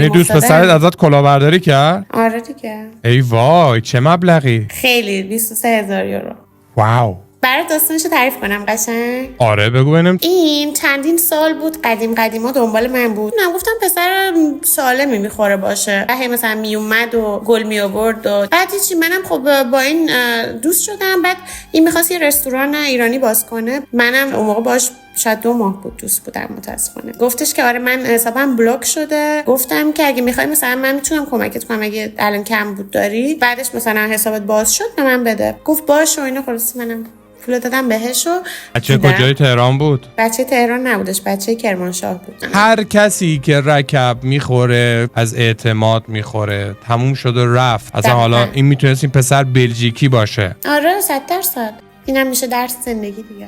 یعنی دوست پسرت ازت کلاهبرداری کرد؟ آره دیگه. ای وای چه مبلغی؟ خیلی 23,000 یورو. واو. برای داستانشو تعریف کنم قشنگ؟ آره بگو ببینم. این چندین سال بود قدیما دنبال من بود. من گفتم پسر سالمی میخوره باشه. هی مثلا میومد و گل می آورد و بعد چی منم خب با این دوست شدم. بعد این می‌خواست یه رستوران ایرانی باز کنه. منم اون موقع باش شاید 2 ماه بود دوست بودم متاسفانه. گفتش که آره من حسابم بلاک شده. گفتم که اگه میخوای مثلا من میتونم کمکت کنم اگه الان کم بود داری بعدش مثلا حسابت باز شد به من بده. گفت باشه و اینا. خلاص منم پول دادم بهش. و بچه کجای تهران بود؟ بچه تهران نبودش، بچه کرمانشاه بود. هر کسی که رکب میخوره از اعتماد میخوره، تموم شد و رفت. اصلا حالا این میتونست این پسر بلژیکی باشه. آره 100%. اینم میشه درس زندگی دیگه.